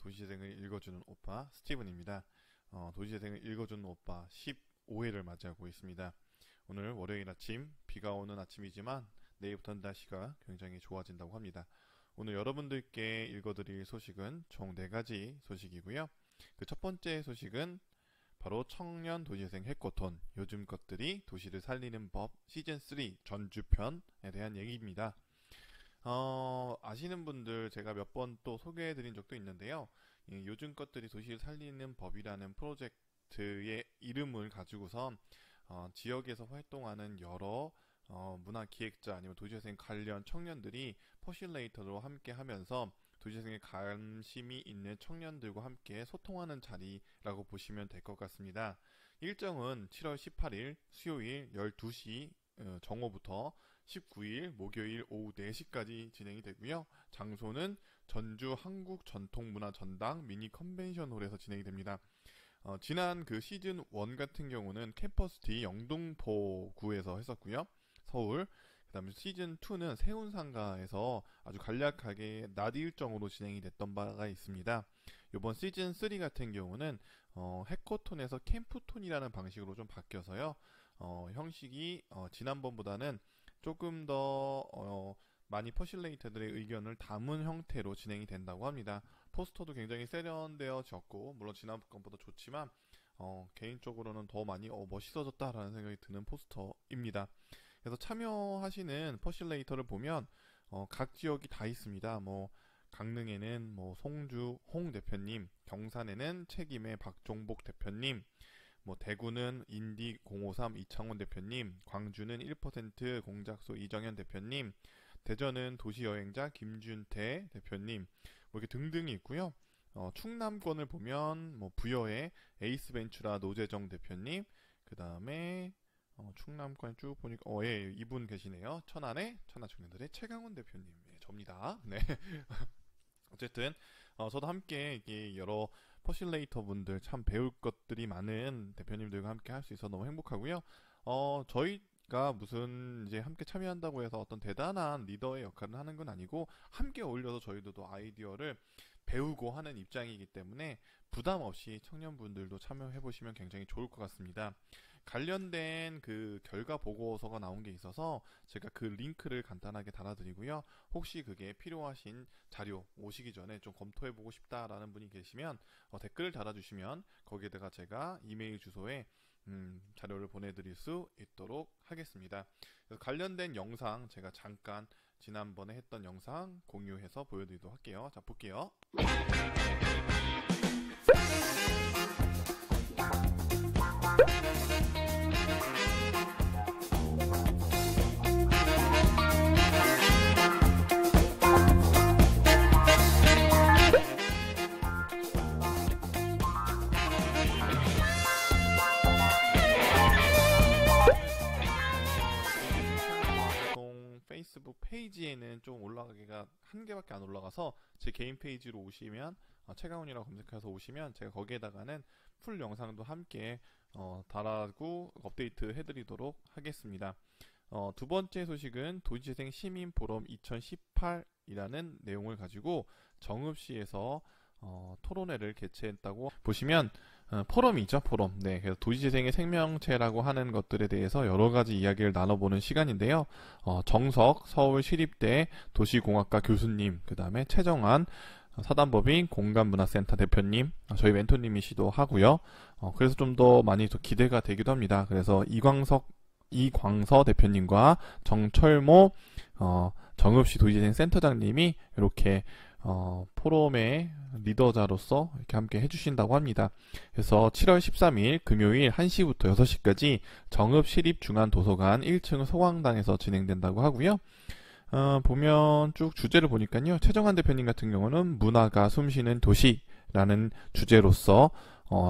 도시재생을 읽어주는 오빠 스티븐입니다. 도시재생을 읽어주는 오빠 15회를 맞이하고 있습니다. 오늘 월요일 아침, 비가 오는 아침이지만 내일부터는 날씨가 굉장히 좋아진다고 합니다. 오늘 여러분들께 읽어드릴 소식은 총 4가지 소식이고요. 그 첫 번째 소식은 바로 청년 도시재생 해커톤, 요즘 것들이 도시를 살리는 법 시즌3 전주편에 대한 얘기입니다. 아시는 분들 제가 몇 번 또 소개해드린 적도 있는데요. 요즘 것들이 도시를 살리는 법이라는 프로젝트의 이름을 가지고서 지역에서 활동하는 여러 문화기획자 아니면 도시재생 관련 청년들이 퍼실레이터로 함께 하면서 도시재생에 관심이 있는 청년들과 함께 소통하는 자리라고 보시면 될 것 같습니다. 일정은 7월 18일 수요일 12시 정오부터 19일 목요일 오후 4시까지 진행이 되고요. 장소는 전주 한국전통문화전당 미니 컨벤션홀에서 진행이 됩니다. 지난 그 시즌 1 같은 경우는 캠퍼스 D 영등포구에서 했었고요. 서울. 그 다음에 시즌 2는 세운상가에서 아주 간략하게 낮 일정으로 진행이 됐던 바가 있습니다. 이번 시즌 3 같은 경우는 해커톤에서 캠프톤이라는 방식으로 좀 바뀌어서요. 형식이 지난번보다는 조금 더 많이 퍼실레이터들의 의견을 담은 형태로 진행이 된다고 합니다. 포스터도 굉장히 세련되어졌고 물론 지난번보다 좋지만 개인적으로는 더 많이 멋있어졌다라는 생각이 드는 포스터입니다. 그래서 참여하시는 퍼실레이터를 보면 각 지역이 다 있습니다. 강릉에는 송주 홍 대표님, 경산에는 책임의 박종복 대표님, 대구는 인디 053 이창원 대표님, 광주는 1% 공작소 이정현 대표님, 대전은 도시여행자 김준태 대표님, 이렇게 등등이 있고요. 충남권을 보면 부여의 에이스벤츄라 노재정 대표님, 그 다음에 충남권 쭉 보니까 예, 이분 계시네요. 천안의 천하청년들의 최강훈 대표님, 접니다. 네. 어쨌든 저도 함께 여러 퍼실레이터 분들 참 배울 것들이 많은 대표님들과 함께 할 수 있어서 너무 행복하고요. 저희가 무슨 이제 함께 참여한다고 해서 어떤 대단한 리더의 역할을 하는 건 아니고 함께 어울려서 저희들도 아이디어를 배우고 하는 입장이기 때문에 부담 없이 청년분들도 참여해 보시면 굉장히 좋을 것 같습니다. 관련된 그 결과 보고서가 나온 게 있어서 제가 그 링크를 간단하게 달아드리고요. 혹시 그게 필요하신 자료 오시기 전에 좀 검토해보고 싶다라는 분이 계시면 댓글을 달아주시면 거기에다가 제가 이메일 주소에 자료를 보내드릴 수 있도록 하겠습니다. 그래서 관련된 영상 제가 잠깐 지난번에 했던 영상 공유해서 보여드리도록 할게요. 자, 볼게요. 페이스북 페이지에는 좀 올라가기가 한 개밖에 안 올라가서 제 개인 페이지로 오시면 최강훈이라고 검색해서 오시면 제가 거기에다가는 풀 영상도 함께 달아고 업데이트 해드리도록 하겠습니다. 두 번째 소식은 도시재생 시민포럼 2018이라는 내용을 가지고 정읍시에서 토론회를 개최했다고 보시면 포럼이죠, 포럼. 네, 그래서 도시재생의 생명체라고 하는 것들에 대해서 여러 가지 이야기를 나눠보는 시간인데요. 정석 서울시립대 도시공학과 교수님, 그 다음에 최정환 사단법인 공간문화센터 대표님, 저희 멘토님이시도 하고요. 그래서 좀 더 많이 더 기대가 되기도 합니다. 그래서 이광서 대표님과 정철모 정읍시 도시재생 센터장님이 이렇게 포럼의 리더자로서 이렇게 함께 해주신다고 합니다. 그래서 7월 13일 금요일 1시부터 6시까지 정읍시립중앙도서관 1층 소광당에서 진행된다고 하고요. 보면 쭉 주제를 보니까요. 최정환 대표님 같은 경우는 문화가 숨쉬는 도시라는 주제로서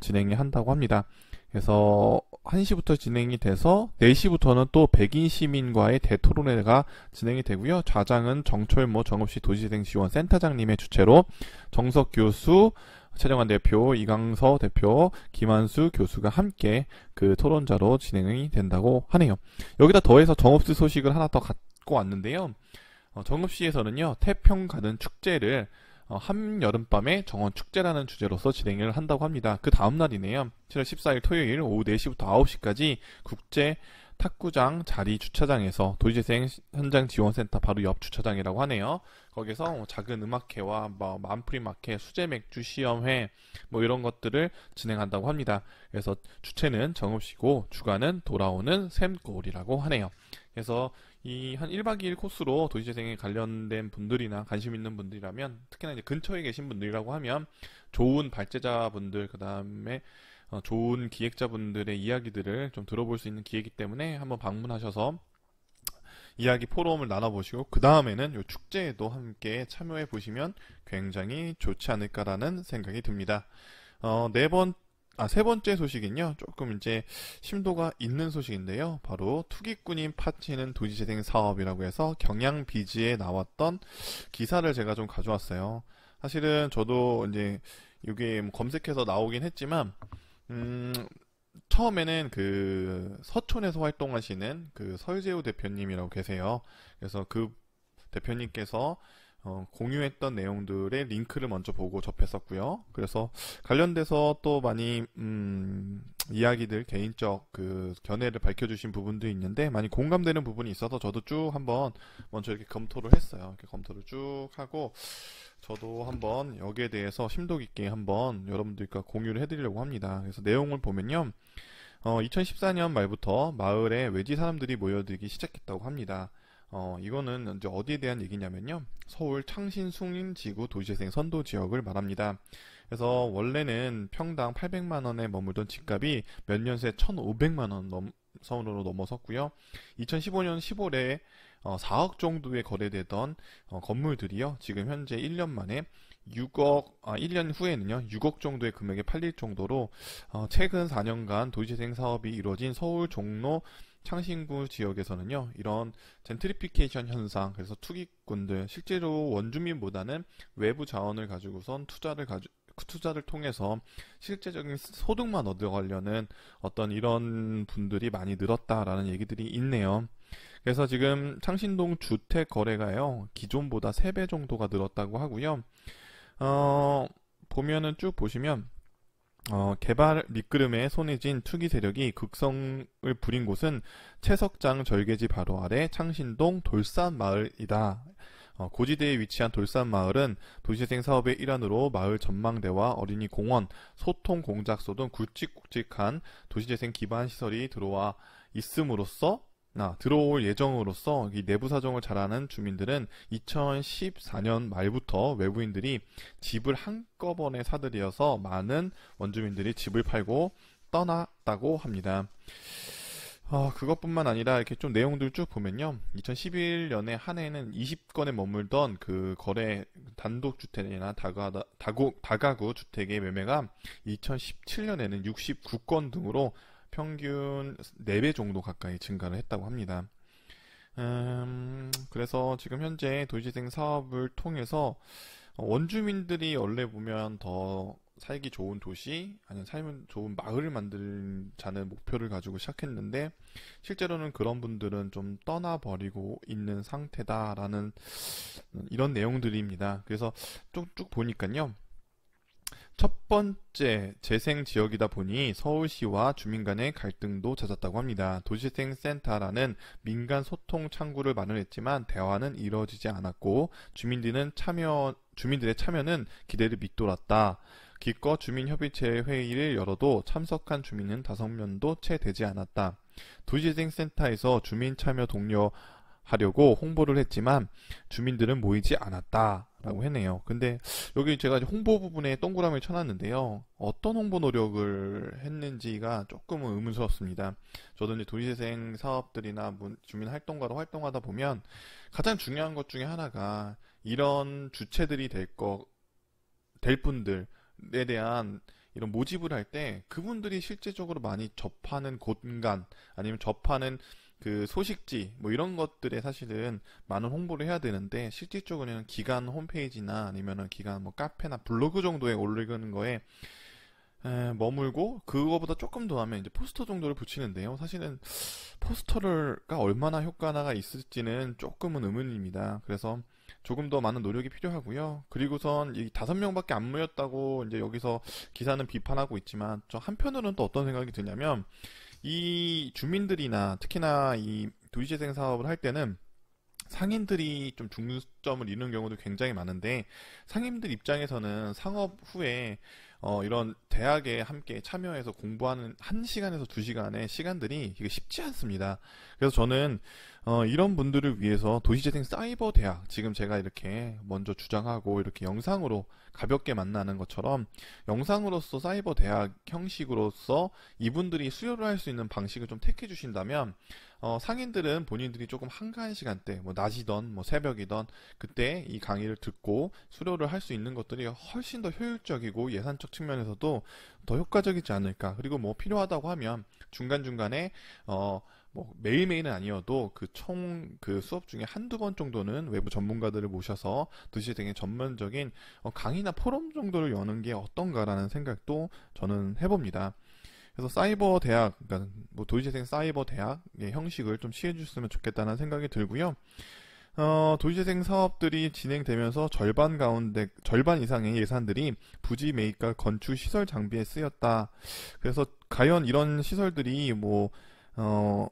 진행이 한다고 합니다. 그래서 1시부터 진행이 돼서 4시부터는 또 백인 시민과의 대토론회가 진행이 되고요. 좌장은 정철모 정읍시 도시재생지원 센터장님의 주최로 정석 교수, 최정환 대표, 이강서 대표, 김한수 교수가 함께 그 토론자로 진행이 된다고 하네요. 여기다 더해서 정읍시 소식을 하나 더 갖고 왔는데요. 정읍시에서는요, 태평가든 축제를 한여름밤의 정원 축제라는 주제로서 진행을 한다고 합니다. 그 다음 날이네요. 7월 14일 토요일 오후 4시부터 9시까지 국제 탁구장 자리 주차장에서 도시재생 현장 지원센터 바로 옆 주차장이라고 하네요. 거기서 작은 음악회와 만프리 마켓, 수제 맥주 시험회 이런 것들을 진행한다고 합니다. 그래서 주체는 정읍시고 주관은 돌아오는 샘골이라고 하네요. 그래서 이 한 1박 2일 코스로 도시재생에 관련된 분들이나 관심 있는 분들이라면, 특히나 이제 근처에 계신 분들이라고 하면 좋은 발제자분들, 그 다음에 좋은 기획자분들의 이야기들을 좀 들어볼 수 있는 기회이기 때문에 한번 방문하셔서 이야기 포럼을 나눠보시고 그 다음에는 이 축제에도 함께 참여해 보시면 굉장히 좋지 않을까라는 생각이 듭니다. 세 번째 소식은요, 조금 이제 심도가 있는 소식인데요. 바로 투기꾼이 파치는 도시재생 사업이라고 해서 경향비지에 나왔던 기사를 제가 좀 가져왔어요. 사실은 저도 이제 이게 검색해서 나오긴 했지만, 처음에는 그 서촌에서 활동하시는 그 설재우 대표님이라고 계세요. 그래서 그 대표님께서 공유했던 내용들의 링크를 먼저 보고 접했었고요. 그래서 관련돼서 또 많이 이야기들, 개인적 그 견해를 밝혀주신 부분도 있는데 많이 공감되는 부분이 있어서 저도 쭉 한번 먼저 이렇게 검토를 했어요. 이렇게 검토를 쭉 하고 저도 한번 여기에 대해서 심도 깊게 한번 여러분들과 공유를 해드리려고 합니다. 그래서 내용을 보면요, 2014년 말부터 마을에 외지 사람들이 모여들기 시작했다고 합니다. 이거는 이제 어디에 대한 얘기냐면요, 서울 창신숭인지구 도시재생 선도 지역을 말합니다. 그래서 원래는 평당 800만원에 머물던 집값이 몇 년 새 1,500만원 선으로 넘어섰고요. 2015년 10월에 4억 정도에 거래되던 건물들이요, 지금 현재 1년 만에 1년 후에는요, 6억 정도의 금액에 팔릴 정도로 최근 4년간 도시재생 사업이 이루어진 서울 종로 창신구 지역에서는요, 이런 젠트리피케이션 현상, 그래서 투기꾼들, 실제로 원주민보다는 외부 자원을 가지고선 투자를 통해서 실제적인 소득만 얻어가려는 어떤 이런 분들이 많이 늘었다라는 얘기들이 있네요. 그래서 지금 창신동 주택 거래가요, 기존보다 3배 정도가 늘었다고 하고요. 보면은 쭉 보시면 개발 밑그름에 손에 쥔 투기 세력이 극성을 부린 곳은 채석장 절개지 바로 아래 창신동 돌산마을이다. 고지대에 위치한 돌산마을은 도시재생 사업의 일환으로 마을 전망대와 어린이 공원, 소통 공작소 등 굵직굵직한 도시재생 기반 시설이 들어올 예정으로서 이 내부 사정을 잘 아는 주민들은 2014년 말부터 외부인들이 집을 한꺼번에 사들여서 많은 원주민들이 집을 팔고 떠났다고 합니다. 그것뿐만 아니라 이렇게 좀 내용들 쭉 보면요, 2011년에 한 해에는 20건에 머물던 그 거래 단독주택이나 다가구 주택의 매매가 2017년에는 69건 등으로 평균 4배 정도 가까이 증가를 했다고 합니다. 그래서 지금 현재 도시재생 사업을 통해서 원주민들이 원래 보면 더 살기 좋은 도시, 아니면 살면 좋은 마을을 만들자는 목표를 가지고 시작했는데 실제로는 그런 분들은 좀 떠나버리고 있는 상태다라는 이런 내용들입니다. 그래서 쭉쭉 보니까요, 첫 번째 재생 지역이다 보니 서울시와 주민 간의 갈등도 잦았다고 합니다. 도시재생센터라는 민간 소통 창구를 마련했지만 대화는 이루어지지 않았고 주민들의 참여는 기대를 밑돌았다. 기껏 주민협의체 회의를 열어도 참석한 주민은 5명도 채 되지 않았다. 도시재생센터에서 주민 참여 독려하려고 홍보를 했지만 주민들은 모이지 않았다 라고 했네요. 근데 여기 제가 홍보 부분에 동그라미를 쳐놨는데요, 어떤 홍보 노력을 했는지가 조금은 의문스럽습니다. 저도 이제 도시재생 사업들이나 주민 활동가로 활동하다 보면 가장 중요한 것 중에 하나가 이런 주체들이 될 분들에 대한 이런 모집을 할 때 그분들이 실제적으로 많이 접하는 공간, 아니면 접하는 그 소식지 이런 것들에 사실은 많은 홍보를 해야 되는데, 실질적으로는 기관 홈페이지나 아니면은 기관 카페나 블로그 정도에 올리는 거에 머물고 그거보다 조금 더 하면 이제 포스터 정도를 붙이는데요. 사실은 포스터가 얼마나 효과가 있을지는 조금은 의문입니다. 그래서 조금 더 많은 노력이 필요하고요. 그리고선 이 5명밖에 안 모였다고 이제 여기서 기사는 비판하고 있지만 저 한편으로는 또 어떤 생각이 드냐면 이 주민들이나 특히나 이 도시재생 사업을 할 때는 상인들이 좀 중점을 이루는 경우도 굉장히 많은데 상인들 입장에서는 상업 후에 이런 대학에 함께 참여해서 공부하는 1시간에서 2시간의 시간들이 이게 쉽지 않습니다. 그래서 저는 이런 분들을 위해서 도시재생 사이버 대학, 지금 제가 이렇게 먼저 주장하고 이렇게 영상으로 가볍게 만나는 것처럼 영상으로서 사이버 대학 형식으로서 이분들이 수료를 할 수 있는 방식을 좀 택해 주신다면 상인들은 본인들이 조금 한가한 시간대, 뭐 낮이던 뭐 새벽이던 그때 이 강의를 듣고 수료를 할 수 있는 것들이 훨씬 더 효율적이고 예산적 측면에서도 더 효과적이지 않을까. 그리고 뭐 필요하다고 하면 중간중간에 뭐 매일매일은 아니어도 그 수업 중에 한두 번 정도는 외부 전문가들을 모셔서 도시재생의 전문적인 강의나 포럼 정도를 여는 게 어떤가라는 생각도 저는 해봅니다. 그래서 사이버 대학, 그러니까 뭐 도시재생 사이버 대학의 형식을 좀 취해줬으면 좋겠다는 생각이 들고요. 도시재생 사업들이 진행되면서 절반 이상의 예산들이 부지 매입과 건축 시설 장비에 쓰였다. 그래서 과연 이런 시설들이 뭐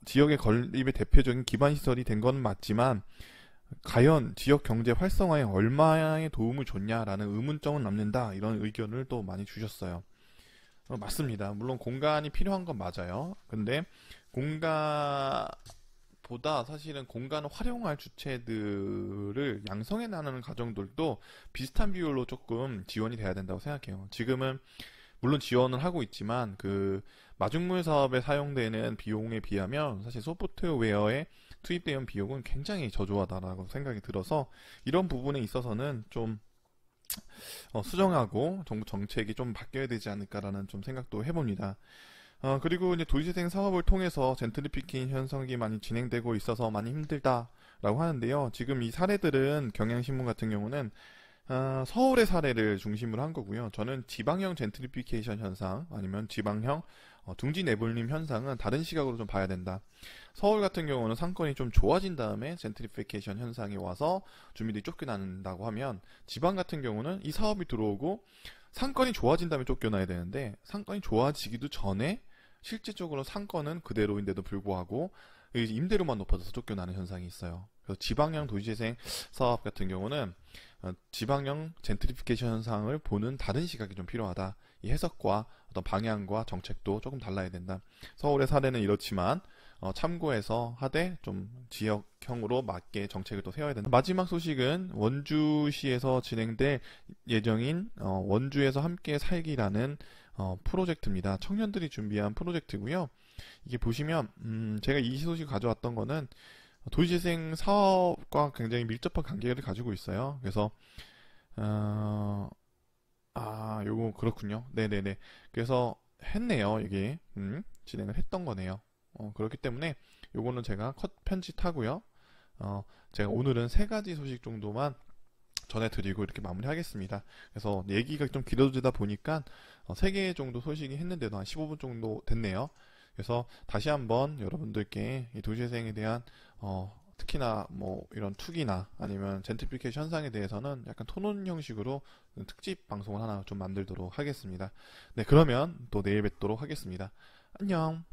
지역의 건립의 대표적인 기반 시설이 된 건 맞지만 과연 지역 경제 활성화에 얼마의 도움을 줬냐라는 의문점은 남는다. 이런 의견을 또 많이 주셨어요. 맞습니다. 물론 공간이 필요한 건 맞아요. 근데 공간보다 사실은 공간을 활용할 주체들을 양성해 나가는 과정들도 비슷한 비율로 조금 지원이 돼야 된다고 생각해요. 지금은 물론 지원을 하고 있지만 그 마중물 사업에 사용되는 비용에 비하면 사실 소프트웨어에 투입되는 비용은 굉장히 저조하다라고 생각이 들어서 이런 부분에 있어서는 좀 수정하고 정부 정책이 좀 바뀌어야 되지 않을까라는 좀 생각도 해봅니다. 그리고 이제 도시재생 사업을 통해서 젠트리피케이션 현상이 많이 진행되고 있어서 많이 힘들다라고 하는데요. 지금 이 사례들은 경향신문 같은 경우는 서울의 사례를 중심으로 한 거고요. 저는 지방형 젠트리피케이션 현상 아니면 지방형 둥지 내몰림 현상은 다른 시각으로 좀 봐야 된다. 서울 같은 경우는 상권이 좀 좋아진 다음에 젠트리피케이션 현상이 와서 주민들이 쫓겨난다고 하면 지방 같은 경우는 이 사업이 들어오고 상권이 좋아진 다음에 쫓겨나야 되는데 상권이 좋아지기도 전에 실질적으로 상권은 그대로인데도 불구하고 임대료만 높아져서 쫓겨나는 현상이 있어요. 그래서 지방형 도시재생 사업 같은 경우는 지방형 젠트리피케이션 현상을 보는 다른 시각이 좀 필요하다. 이 해석과 어떤 방향과 정책도 조금 달라야 된다. 서울의 사례는 이렇지만 참고해서 하되 좀 지역형으로 맞게 정책을 또 세워야 된다. 마지막 소식은 원주시에서 진행될 예정인 원주에서 함께 살기라는 프로젝트입니다. 청년들이 준비한 프로젝트고요. 이게 보시면 제가 이 소식 가져왔던 거는 도시재생 사업과 굉장히 밀접한 관계를 가지고 있어요. 그래서 요거 그렇군요. 네네네. 그래서 했네요. 이게 진행을 했던 거네요. 그렇기 때문에 요거는 제가 컷 편집하고요. 제가 오늘은 3가지 소식 정도만 전해드리고 이렇게 마무리하겠습니다. 그래서 얘기가 좀 길어지다 보니까 3개 정도 소식이 했는데도 한 15분 정도 됐네요. 그래서 다시 한번 여러분들께 이 도시재생에 대한 특히나 뭐 이런 투기나 아니면 젠트리피케이션 현상에 대해서는 약간 토론 형식으로 특집 방송을 하나 좀 만들도록 하겠습니다. 네, 그러면 또 내일 뵙도록 하겠습니다. 안녕.